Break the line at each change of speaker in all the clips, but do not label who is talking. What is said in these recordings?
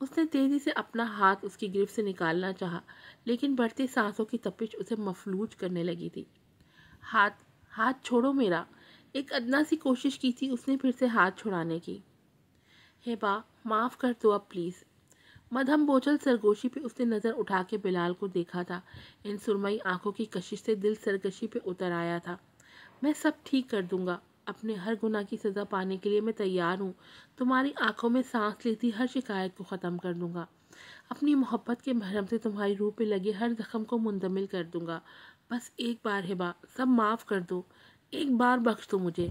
اس نے تیزی سے اپنا ہاتھ اس کی گرفت سے نکالنا چاہا، لیکن بڑھتی سانسوں کی تپش اسے مفلوج کرنے لگی تھی۔ ہاتھ ہاتھ چھوڑو میرا۔ ایک ادنا سی کوشش کی تھی اس نے پھر سے ہاتھ چھڑانے کی۔ ہیبا، معاف کر دو اب پلیز۔ مدھم بوجھل سرگوشی پہ اس نے نظر اٹھا کے بلال کو دیکھا تھا۔ ان سرمئی آنکھوں کی کشش سے دل سرکشی پہ اتر آیا تھا۔ میں سب ٹھیک کر دوں گا۔ اپنے ہر گناہ کی سزا پانے کے لیے میں تیار ہوں۔ تمہاری آنکھوں میں سانس لیتی ہر شکایت کو ختم کر دوں گا۔ اپنی محبت کے مرہم سے تمہاری روح پہ لگے ہر زخم کو مندمل کر دوں گا۔ بس ایک بار ہیبا، سب معاف کر دو۔ ایک بار بخش دو مجھے۔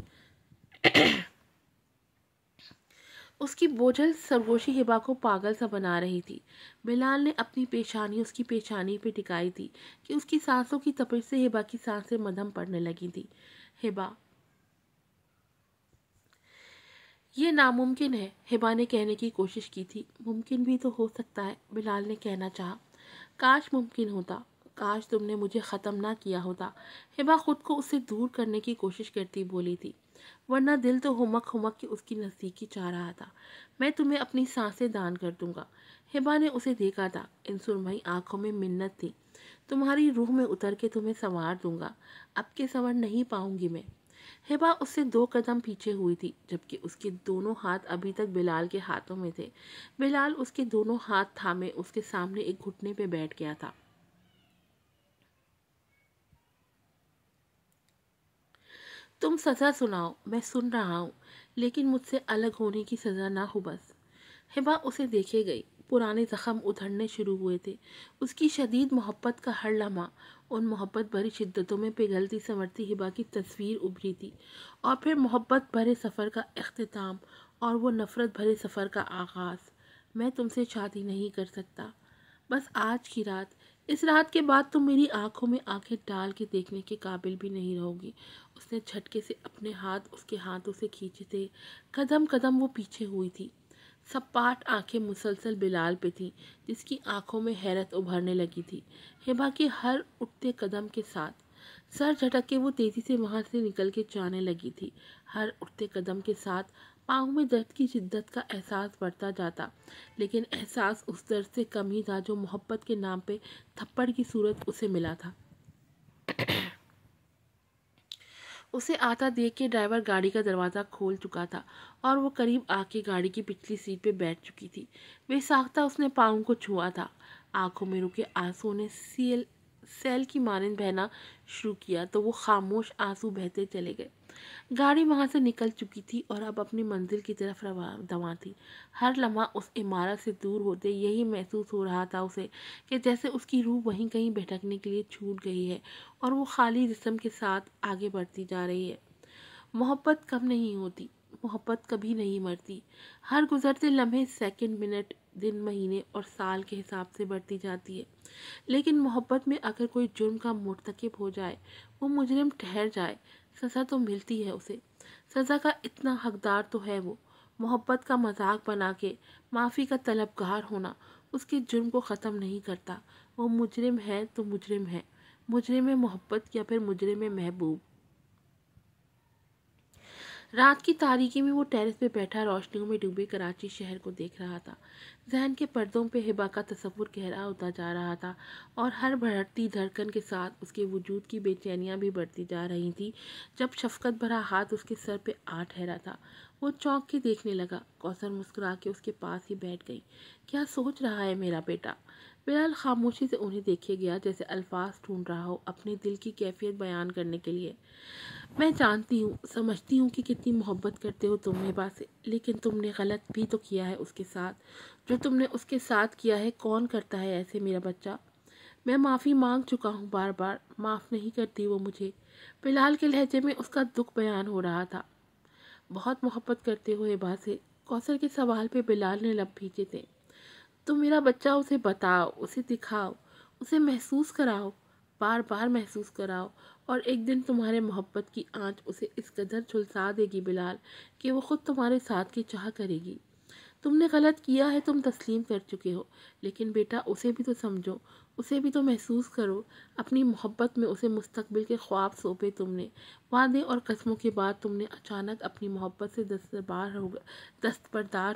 اس کی بوجھل سرگوشی ہیبا کو پاگل سا بنا رہی تھی۔ بلال نے اپنی پیشانی اس کی پیشانی پہ ٹکائی تھی کہ اس کی سانسوں کی تپش سے ہیبا کی سانسیں مدھم پڑنے لگی تھی۔ ہیبا، یہ ناممکن ہے، ہیبا نے کہنے کی کوشش کی تھی۔ ممکن بھی تو ہو سکتا ہے، بلال نے کہنا چاہا۔ کاش ممکن ہوتا، کاش تم نے مجھے ختم نہ کیا ہوتا، ہیبا خود کو اس سے دور کرنے کی کوشش کرتی بولی تھی۔ ورنہ دل تو ہمک ہمک کے اس کی نزدیکی چاہ رہا تھا۔ میں تمہیں اپنی سانسیں دان کر دوں گا۔ ہیبا نے اسے دیکھا تھا، ان سرمئی آنکھوں میں منت تھی۔ تمہاری روح میں اتر کے تمہیں سنوار دوں گا، اب کے سنور نہیں پاؤں گی میں۔ ہیبا اس سے 2 قدم پیچھے ہوئی تھی، جبکہ اس کے دونوں ہاتھ ابھی تک بلال کے ہاتھوں میں تھے۔ بلال اس کے دونوں ہاتھ تھامے اس کے سامنے ایک گھٹنے پہ بیٹھ گیا تھا۔ تم سزا سناؤ، میں سن رہا ہوں، لیکن مجھ سے الگ ہونے کی سزا نہ ہو بس۔ ہیبا اسے دیکھے گئی۔ پرانے زخم ادھڑنے شروع ہوئے تھے۔ اس کی شدید محبت کا ہر لمحہ ان محبت بھری شدتوں میں پگھلتی سنورتی ہیبا کی تصویر ابھری تھی، اور پھر محبت بھرے سفر کا اختتام اور وہ نفرت بھرے سفر کا آغاز۔ میں تم سے شادی نہیں کر سکتا، بس آج کی رات، اس رات کے بعد تم میری آنکھوں میں آنکھیں ڈال کے دیکھنے کے قابل بھی نہیں رہو گی۔ اس نے جھٹکے سے اپنے ہاتھ اس کے ہاتھوں سے کھینچے تھے۔ قدم قدم وہ پیچھے ہوئی تھی۔ سپاٹ آنکھیں مسلسل بلال پہ تھی، جس کی آنکھوں میں حیرت ابھرنے لگی تھی۔ ہیبا کے ہر اٹھتے قدم کے ساتھ سر جھٹک کے وہ تیزی سے وہاں سے نکل کے جانے لگی تھی۔ ہر اٹھتے قدم کے ساتھ پاؤں میں درد کی شدت کا احساس بڑھتا جاتا، لیکن احساس اس درد سے کم ہی تھا جو محبت کے نام پہ تھپڑ کی صورت اسے ملا تھا۔ اسے آتا دیکھ کے ڈرائیور گاڑی کا دروازہ کھول چکا تھا اور وہ قریب آ کے گاڑی کی پچھلی سیٹ پہ بیٹھ چکی تھی۔ بے ساختہ اس نے پاؤں کو چھوا تھا۔ آنکھوں میں رکے آنسوؤں نے سیل کی مانند بہنا شروع کیا تو وہ خاموش آنسو بہتے چلے گئے۔ گاڑی وہاں سے نکل چکی تھی اور اب اپنی منزل کی طرف رواں تھی۔ ہر لمحہ اس عمارت سے دور ہوتے یہی محسوس ہو رہا تھا اسے کہ جیسے اس کی روح وہیں کہیں بھٹکنے کے لیے چھوٹ گئی ہے اور وہ خالی جسم کے ساتھ آگے بڑھتی جا رہی ہے۔ محبت کم نہیں ہوتی، محبت کبھی نہیں مرتی۔ ہر گزرتے لمحے، سیکنڈ، منٹ، دن، مہینے اور سال کے حساب سے بڑھتی جاتی ہے۔ لیکن محبت میں اگر کوئی جرم کا مرتکب ہو جائے، وہ مجرم ٹھہر جائے، سزا تو ملتی ہے اسے۔ سزا کا اتنا حقدار تو ہے وہ۔ محبت کا مذاق بنا کے معافی کا طلبگار ہونا اس کے جرم کو ختم نہیں کرتا۔ وہ مجرم ہے تو مجرم ہے، مجرم محبت یا پھر مجرم محبوب۔ رات کی تاریکی میں وہ ٹیرس پہ بیٹھا روشنیوں میں ڈوبے کراچی شہر کو دیکھ رہا تھا۔ ذہن کے پردوں پہ ہیبا کا تصور گہرا ہوتا جا رہا تھا اور ہر بڑھتی دھڑکن کے ساتھ اس کے وجود کی بے چینیاں بھی بڑھتی جا رہی تھیں۔ جب شفقت بھرا ہاتھ اس کے سر پہ آ ٹھہرا تھا، وہ چونک کے دیکھنے لگا۔ کوثر مسکرا کے اس کے پاس ہی بیٹھ گئی۔ کیا سوچ رہا ہے میرا بیٹا؟ بلال خاموشی سے انہیں دیکھے گیا، جیسے الفاظ ڈھونڈ رہا ہو اپنے دل کی کیفیت بیان کرنے کے لیے۔ میں جانتی ہوں، سمجھتی ہوں کہ کتنی محبت کرتے ہو تم ہیبا سے، لیکن تم نے غلط بھی تو کیا ہے اس کے ساتھ۔ جو تم نے اس کے ساتھ کیا ہے، کون کرتا ہے ایسے میرا بچہ؟ میں معافی مانگ چکا ہوں بار بار، معاف نہیں کرتی وہ مجھے۔ بلال کے لہجے میں اس کا دکھ بیان ہو رہا تھا۔ بہت محبت کرتے ہو ہیبا سے؟ کوثر کے سوال پہ بلال نے لب بھیجے تھے۔ تو میرا بچہ اسے بتاؤ، اسے دکھاؤ، اسے محسوس کراؤ، بار بار محسوس کراؤ، اور ایک دن تمہارے محبت کی آنچ اسے اس قدر جھلسا دے گی بلال کہ وہ خود تمہارے ساتھ کی چاہ کرے گی۔ تم نے غلط کیا ہے، تم تسلیم کر چکے ہو، لیکن بیٹا اسے بھی تو سمجھو، اسے بھی تو محسوس کرو۔ اپنی محبت میں اسے مستقبل کے خواب سونپے تم نے، وعدے اور قسموں کے بعد تم نے اچانک اپنی محبت سے دستبردار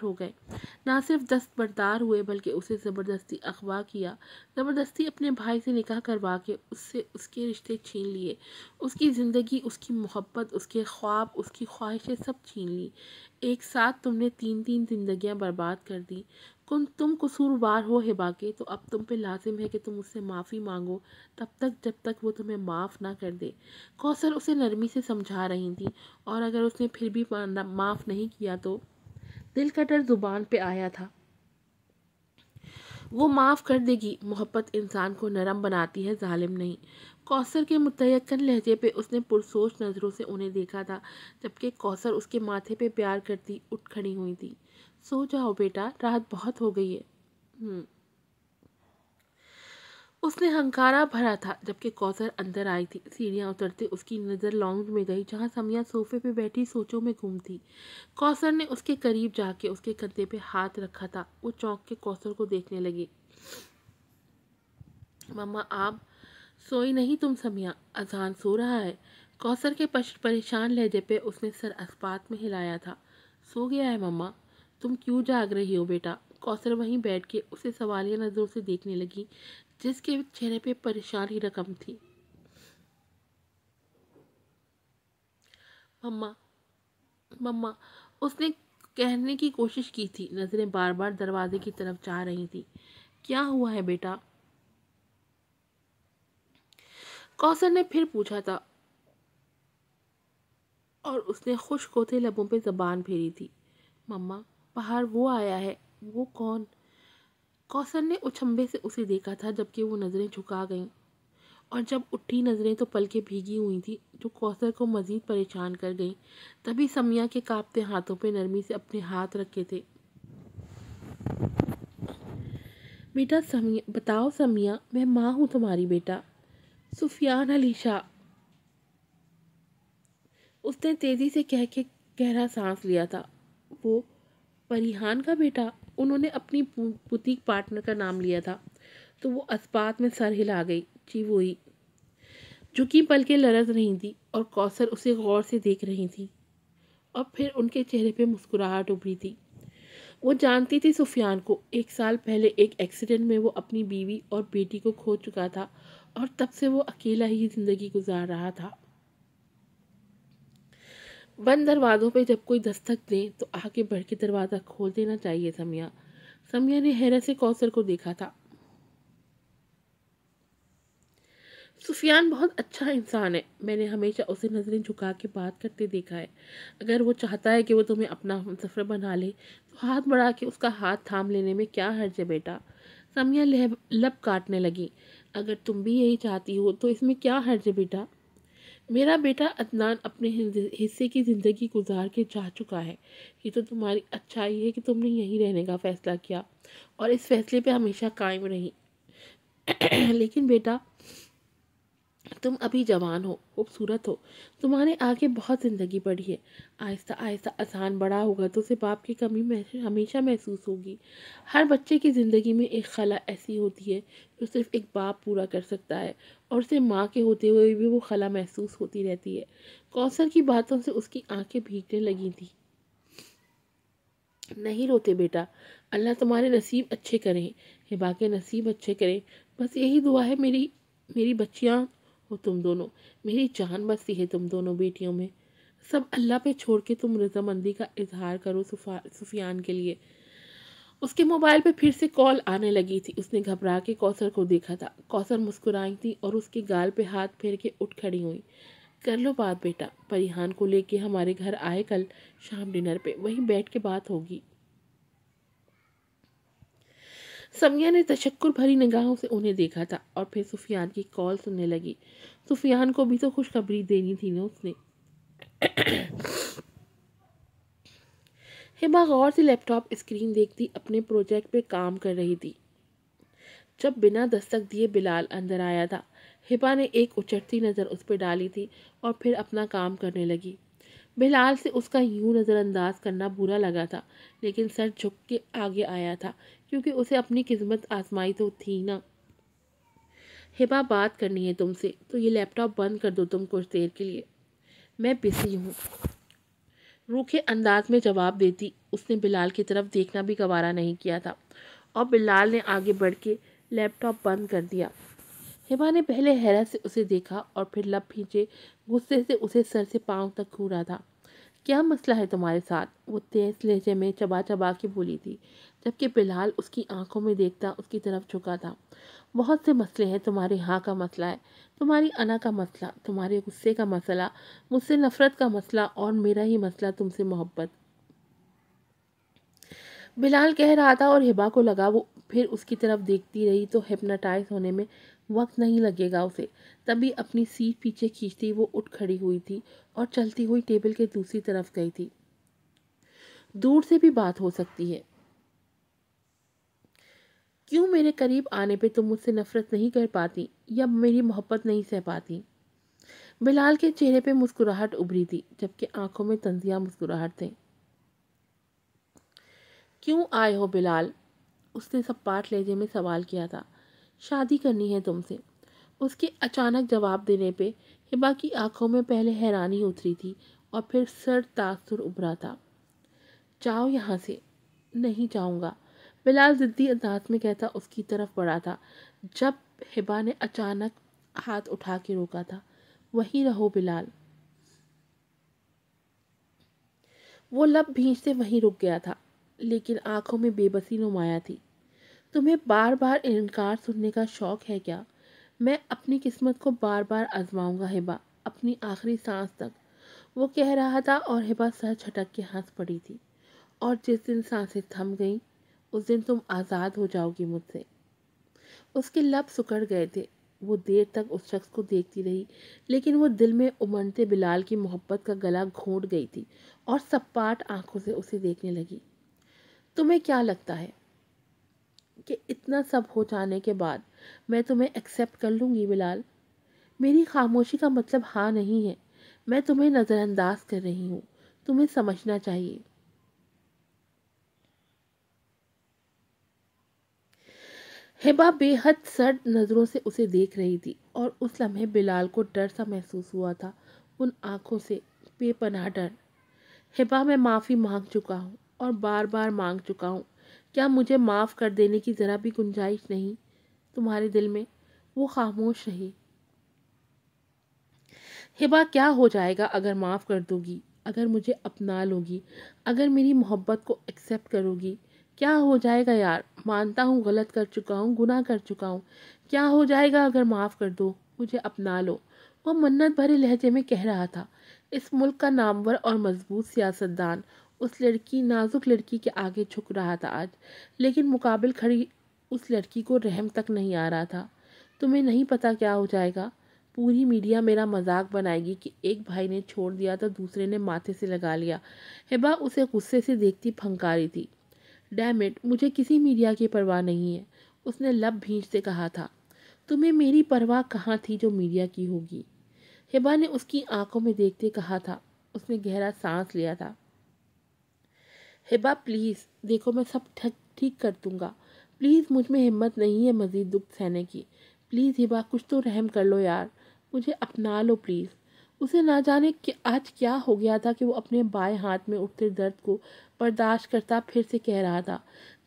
ہو گئے۔ نہ صرف دستبردار ہوئے بلکہ اسے زبردستی اغوا کیا، زبردستی اپنے بھائی سے نکاح کروا کے اس سے اس کے رشتے چھین لیے، اس کی زندگی، اس کی محبت، اس کے خواب، اس کی خواہشیں سب چھین لی۔ ایک ساتھ تم نے تین زندگیاں برباد کر دی۔ تم قصوروار ہو ہبا کے، تو اب تم پہ لازم ہے کہ تم اس سے معافی مانگو، تب تک جب تک وہ تمہیں معاف نہ کر دے۔ کوثر اسے نرمی سے سمجھا رہی تھی، اور اگر اس نے پھر بھی معاف نہیں کیا تو دل کا ڈر زبان پہ آیا تھا۔ وہ معاف کر دے گی، محبت انسان کو نرم بناتی ہے، ظالم نہیں۔ کوثر کے متیقن لہجے پہ اس نے پرسوچ نظروں سے انہیں دیکھا تھا، جبکہ کوثر اس کے ماتھے پہ پیار کرتی اٹھ کھڑی ہوئی تھی۔ سو جاؤ بیٹا، رات بہت ہو گئی ہے۔ اس نے ہنکارا بھرا تھا جبکہ کوثر اندر آئی تھی۔ سیڑھیاں اترتے اس کی نظر لاؤنج میں گئی، جہاں سمیہ صوفے پہ بیٹھی سوچوں میں گم تھی۔ کوثر نے اس کے قریب جا کے اس کے کندھے پہ ہاتھ رکھا تھا۔ وہ چونک کے کوثر کو دیکھنے لگی۔ مما آپ سوئی نہیں تم سمیہ؟ اذان سو رہا ہے۔ کوثر کے پریشان لہجے پہ اس نے سر اسپات میں ہلایا تھا۔ سو گیا ہے مما، تم کیوں جاگ رہی ہو بیٹا؟ کوثر وہیں بیٹھ کے اسے سوالیہ نظروں سے دیکھنے لگی، جس کے چہرے پہ پریشانی رقم تھی۔ مما اس نے کہنے کی کوشش کی تھی، نظریں بار بار دروازے کی طرف جا رہی تھی۔ کیا ہوا ہے بیٹا؟ کوثر نے پھر پوچھا تھا، اور اس نے خشک ہوتے لبوں پہ زبان پھیری تھی۔ مما باہر وہ آیا ہے۔ وہ کون؟ کوثر نے اچھمبے سے اسے دیکھا تھا، جبکہ وہ نظریں جھکا گئیں، اور جب اٹھی نظریں تو پلکیں بھیگی ہوئی تھی، جو کوثر کو مزید پریشان کر گئیں۔ تبھی سمیہ کے کانپتے ہاتھوں پہ نرمی سے اپنے ہاتھ رکھے تھے۔ بیٹا بتاؤ سمیہ، میں ماں ہوں تمہاری بیٹا، سفیان علی شاہ۔ اس نے تیزی سے کہہ کے گہرا سانس لیا تھا۔ وہ پریحان کا بیٹا؟ انہوں نے اپنی بوتیک پارٹنر کا نام لیا تھا تو وہ اسبات میں سر ہلا گئی۔ جی وہی۔ جھکی پلکیں لرز رہی تھی اور کوثر اسے غور سے دیکھ رہی تھی، اور پھر ان کے چہرے پہ مسکراہٹ ابھری تھی۔ وہ جانتی تھی سفیان کو۔ 1 سال پہلے ایک ایکسیڈنٹ میں وہ اپنی بیوی اور بیٹی کو کھو چکا تھا، اور تب سے وہ اکیلا ہی زندگی گزار رہا تھا۔ بند دروازوں پہ جب کوئی دستک دے تو آگے بڑھ کے دروازہ کھول دینا چاہیے سمیہ۔ سمیہ نے حیرت سے کوثر کو دیکھا تھا۔ سفیان بہت اچھا انسان ہے، میں نے ہمیشہ اسے نظریں جھکا کے بات کرتے دیکھا ہے۔ اگر وہ چاہتا ہے کہ وہ تمہیں اپنا ہمسفر بنا لے تو ہاتھ بڑھا کے اس کا ہاتھ تھام لینے میں کیا حرج ہے بیٹا؟ سمیہ لب کاٹنے لگی۔ اگر تم بھی یہی چاہتی ہو تو اس میں کیا حرج ہے بیٹا؟ میرا بیٹا عدنان اپنے حصے کی زندگی گزار کے جا چکا ہے۔ یہ تو تمہاری اچھائی ہے کہ تم نے یہیں رہنے کا فیصلہ کیا اور اس فیصلے پہ ہمیشہ قائم رہی۔ لیکن بیٹا تم ابھی جوان ہو، خوبصورت ہو، تمہارے آگے بہت زندگی پڑی ہے۔ آہستہ آہستہ اذان بڑا ہوگا تو اسے باپ کی کمی ہمیشہ محسوس ہوگی۔ ہر بچے کی زندگی میں ایک خلا ایسی ہوتی ہے جو صرف ایک باپ پورا کر سکتا ہے، اور اسے ماں کے ہوتے ہوئے بھی وہ خلا محسوس ہوتی رہتی ہے۔ کوثر کی باتوں سے اس کی آنکھیں بھیگنے لگی تھی۔ نہیں روتے بیٹا، اللہ تمہارے نصیب اچھے کریں، ہبا کے نصیب اچھے کریں، بس یہی دعا ہے میری بچیاں ہو تم دونوں، میری جان بستی ہے تم دونوں بیٹیوں میں۔ سب اللہ پہ چھوڑ کے تم رضامندی کا اظہار کرو سفیان کے لیے۔ اس کے موبائل پہ پھر سے کال آنے لگی تھی۔ اس نے گھبرا کے کوثر کو دیکھا تھا۔ کوثر مسکرائی تھی اور اس کے گال پہ ہاتھ پھیر کے اٹھ کھڑی ہوئی۔ کر لو بات بیٹا، پریحان کو لے کے ہمارے گھر آئے کل شام ڈنر پہ، وہیں بیٹھ کے بات ہوگی۔ سمیہ نے تشکر بھری نگاہوں سے انہیں دیکھا تھا اور پھر سفیان کی کال سننے لگی۔ سفیان کو بھی تو خوشخبری دینی تھی نا اس نے۔ ہبا غور سے لیپ ٹاپ اسکرین دیکھتی اپنے پروجیکٹ پہ کام کر رہی تھی جب بنا دستک دیے بلال اندر آیا تھا۔ ہبا نے ایک اچٹتی نظر اس پہ ڈالی تھی اور پھر اپنا کام کرنے لگی۔ بلال سے اس کا یوں نظر انداز کرنا برا لگا تھا، لیکن سر جھک کے آگے آیا تھا کیونکہ اسے اپنی قسمت آزمائی تو تھی نا۔ ہبا بات کرنی ہے تم سے تو یہ لیپ ٹاپ بند کر دو تم کچھ دیر کے لیے، میں بزی ہوں، روکھے انداز میں جواب دیتی اس نے بلال کی طرف دیکھنا بھی گوارا نہیں کیا تھا، اور بلال نے آگے بڑھ کے لیپ ٹاپ بند کر دیا۔ ہبا نے پہلے حیرت سے اسے دیکھا اور پھر لب بھینچے غصے سے اسے سر سے پاؤں تک گھورا تھا۔ کیا مسئلہ ہے تمہارے ساتھ؟ وہ تیز لہجے میں چبا چبا کے بولی تھی، جبکہ بلال اس کی آنکھوں میں دیکھتا اس کی طرف جھکا تھا۔ بہت سے مسئلے ہیں، تمہارے ہاں کا مسئلہ ہے، تمہاری انا کا مسئلہ، تمہارے غصے کا مسئلہ، مجھ سے نفرت کا مسئلہ، اور میرا ہی مسئلہ تم سے محبت۔ بلال کہہ رہا تھا اور ہبا کو لگا وہ پھر اس کی طرف دیکھتی رہی تو ہپناٹائز ہونے میں وقت نہیں لگے گا اسے۔ تبھی اپنی سیٹ پیچھے کھینچتی وہ اٹھ کھڑی ہوئی تھی اور چلتی ہوئی ٹیبل کے دوسری طرف گئی تھی۔ دور سے بھی بات ہو سکتی ہے، کیوں میرے قریب آنے پہ تم مجھ سے نفرت نہیں کر پاتی یا میری محبت نہیں سہ پاتی؟ بلال کے چہرے پہ مسکراہٹ ابھری تھی، جبکہ آنکھوں میں طنزیہ مسکراہٹ تھے۔ کیوں آئے ہو بلال؟ اس نے سپاٹ لہجے میں سوال کیا تھا۔ شادی کرنی ہے تم سے۔ اس کے اچانک جواب دینے پہ ہبا کی آنکھوں میں پہلے حیرانی اتری تھی اور پھر سر تاثر ابھرا تھا۔ جاؤ یہاں سے۔ نہیں جاؤں گا، بلال ضدی انداز میں کہتا اس کی طرف بڑھا تھا، جب ہبا نے اچانک ہاتھ اٹھا کے روکا تھا۔ وہیں رہو بلال۔ وہ لب بھینچتے وہیں رک گیا تھا، لیکن آنکھوں میں بے بسی نمایاں تھی۔ تمہیں بار بار انکار سننے کا شوق ہے کیا؟ میں اپنی قسمت کو بار بار آزماؤں گا ہبا، اپنی آخری سانس تک، وہ کہہ رہا تھا، اور ہبا سر جھٹک کے ہنس پڑی تھی۔ اور جس دن سانسیں تھم گئیں اس دن تم آزاد ہو جاؤ گی مجھ سے۔ اس کے لب سکڑ گئے تھے، وہ دیر تک اس شخص کو دیکھتی رہی، لیکن وہ دل میں امنڈتے بلال کی محبت کا گلا گھونٹ گئی تھی اور سپاٹ آنکھوں سے اسے دیکھنے لگی۔ تمہیں کیا لگتا ہے کہ اتنا سب ہو جانے کے بعد میں تمہیں ایکسیپٹ کر لوں گی بلال؟ میری خاموشی کا مطلب ہاں نہیں ہے، میں تمہیں نظر انداز کر رہی ہوں، تمہیں سمجھنا چاہیے۔ ہبا بے حد سرد نظروں سے اسے دیکھ رہی تھی، اور اس لمحے بلال کو ڈر سا محسوس ہوا تھا، ان آنکھوں سے بے پناہ ڈر۔ ہبا، میں معافی مانگ چکا ہوں اور بار بار مانگ چکا ہوں، کیا مجھے معاف کر دینے کی ذرا بھی گنجائش نہیں تمہارے دل میں؟ وہ خاموش رہی۔ ہبا، کیا ہو جائے گا اگر معاف کر دو گی، اگر مجھے اپنا لو گی، اگر میری محبت کو ایکسیپٹ کرو گی؟ کیا ہو جائے گا یار؟ مانتا ہوں غلط کر چکا ہوں، گناہ کر چکا ہوں، کیا ہو جائے گا اگر معاف کر دو، مجھے اپنا لو؟ وہ منت بھرے لہجے میں کہہ رہا تھا۔ اس ملک کا نامور اور مضبوط سیاستدان اس لڑکی، نازک لڑکی کے آگے جھک رہا تھا آج، لیکن مقابل کھڑی اس لڑکی کو رحم تک نہیں آ رہا تھا۔ تمہیں نہیں پتا کیا ہو جائے گا؟ پوری میڈیا میرا مذاق بنائے گی کہ ایک بھائی نے چھوڑ دیا تو دوسرے نے ماتھے سے لگا لیا۔ ہبا اسے غصے سے دیکھتی پھنکاری تھی۔ ڈیم اٹ، مجھے کسی میڈیا کی پرواہ نہیں ہے، اس نے لب بھینچتے کہا تھا۔ تمہیں میری پرواہ کہاں تھی جو میڈیا کی ہوگی؟ ہبا نے اس کی آنکھوں میں دیکھتے کہا تھا۔ اس نے گہرا سانس لیا تھا۔ ہبا پلیز دیکھو، میں سب ٹھیک کر دوں گا، پلیز مجھ میں ہمت نہیں ہے مزید دکھ سہنے کی، پلیز ہبا کچھ تو رحم کر لو یار، مجھے اپنا لو پلیز۔ اسے نہ جانے کہ آج کیا ہو گیا تھا کہ وہ اپنے بائیں ہاتھ میں اٹھتے درد کو برداشت کرتا پھر سے کہہ رہا تھا،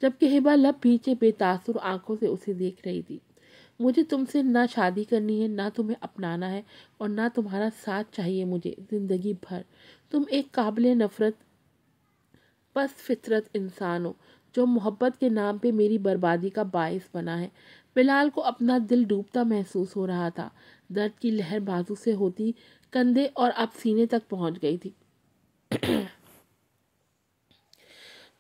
جبکہ ہبا لب بھینچے بے تاثر آنکھوں سے اسے دیکھ رہی تھی۔ مجھے تم سے نہ شادی کرنی ہے، نہ تمہیں اپنانا ہے، اور نہ تمہارا ساتھ چاہیے مجھے زندگی بھر۔ تم ایک قابل نفرت پست فطرت انسان ہو جو محبت کے نام پہ میری بربادی کا باعث بنا ہے۔ بلال کو اپنا دل ڈوبتا محسوس ہو رہا تھا، درد کی لہر بازو سے ہوتی کندھے اور اب سینے تک پہنچ گئی تھی۔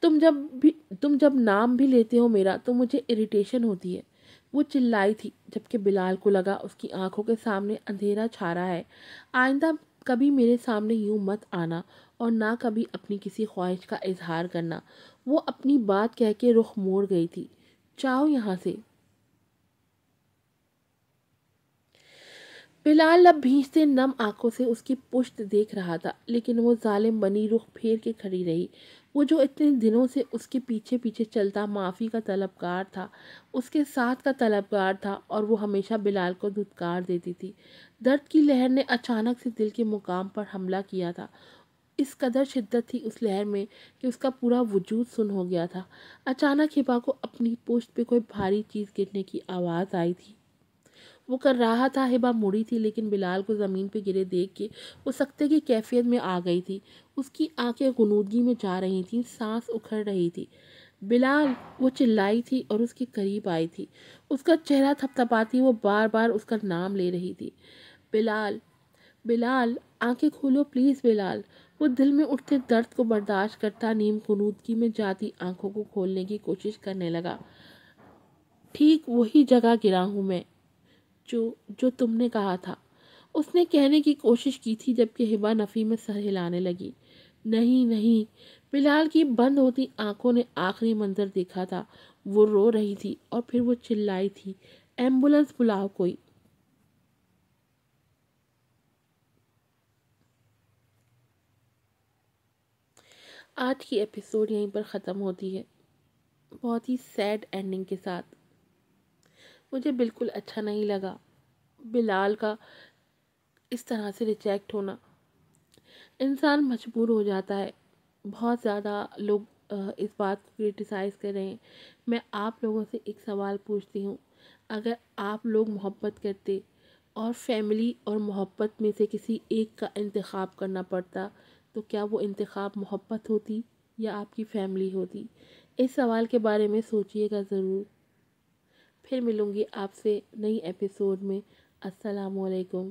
تم جب نام بھی لیتے ہو میرا تو مجھے اریٹیشن ہوتی ہے، وہ چلائی تھی، جبکہ بلال کو لگا اس کی آنکھوں کے سامنے اندھیرا چھا رہا ہے۔ آئندہ کبھی میرے سامنے یوں مت آنا، اور نہ کبھی اپنی کسی خواہش کا اظہار کرنا۔ وہ اپنی بات کہہ کے رخ موڑ گئی تھی۔ جاؤ یہاں سے۔ بلال اب بھیجتے نم آنکھوں سے اس کی پشت دیکھ رہا تھا، لیکن وہ ظالم بنی رخ پھیر کے کھڑی رہی۔ وہ جو اتنے دنوں سے اس کے پیچھے پیچھے چلتا معافی کا طلبگار تھا، اس کے ساتھ کا طلبگار تھا، اور وہ ہمیشہ بلال کو دھتکار دیتی تھی۔ درد کی لہر نے اچانک سے دل کے مقام پر حملہ کیا تھا۔ اس قدر شدت تھی اس لہر میں کہ اس کا پورا وجود سن ہو گیا تھا۔ اچانک ہبا کو اپنی پشت پہ کوئی بھاری چیز گرنے کی آواز آئی تھی۔ وہ کر رہا تھا، ہبا مڑی تھی، لیکن بلال کو زمین پہ گرے دیکھ کے وہ سکتے کی کیفیت میں آ گئی تھی۔ اس کی آنکھیں غنودگی میں جا رہی تھیں، سانس اکھڑ رہی تھی۔ بلال! وہ چلائی تھی اور اس کے قریب آئی تھی۔ اس کا چہرہ تھپتھپاتی وہ بار بار اس کا نام لے رہی تھی۔ بلال! بلال! آنکھیں کھولو پلیز بلال! وہ دل میں اٹھتے درد کو برداشت کرتا نیم غنودگی میں جاتی آنکھوں کو کھولنے کی کوشش کرنے لگا۔ ٹھیک وہی جگہ گرا ہوں میں جو تم نے کہا تھا، اس نے کہنے کی کوشش کی تھی، جبکہ ہبا نفی میں سر ہلانے لگی۔ نہیں نہیں، بلال کی بند ہوتی آنکھوں نے آخری منظر دیکھا تھا۔ وہ رو رہی تھی اور پھر وہ چلائی تھی، ایمبولنس بلاؤ کوئی۔ آج کی ایپیسوڈ یہیں پر ختم ہوتی ہے، بہت ہی سیڈ اینڈنگ کے ساتھ۔ مجھے بالکل اچھا نہیں لگا بلال کا اس طرح سے ریجیکٹ ہونا۔ انسان مجبور ہو جاتا ہے۔ بہت زیادہ لوگ اس بات کو کرٹیسائز کر رہے ہیں۔ میں آپ لوگوں سے ایک سوال پوچھتی ہوں، اگر آپ لوگ محبت کرتے اور فیملی اور محبت میں سے کسی ایک کا انتخاب کرنا پڑتا، تو کیا وہ انتخاب محبت ہوتی یا آپ کی فیملی ہوتی؟ اس سوال کے بارے میں سوچئے گا ضرور۔ پھر ملوں گی آپ سے نئی ایپیسوڈ میں۔ السلام علیکم۔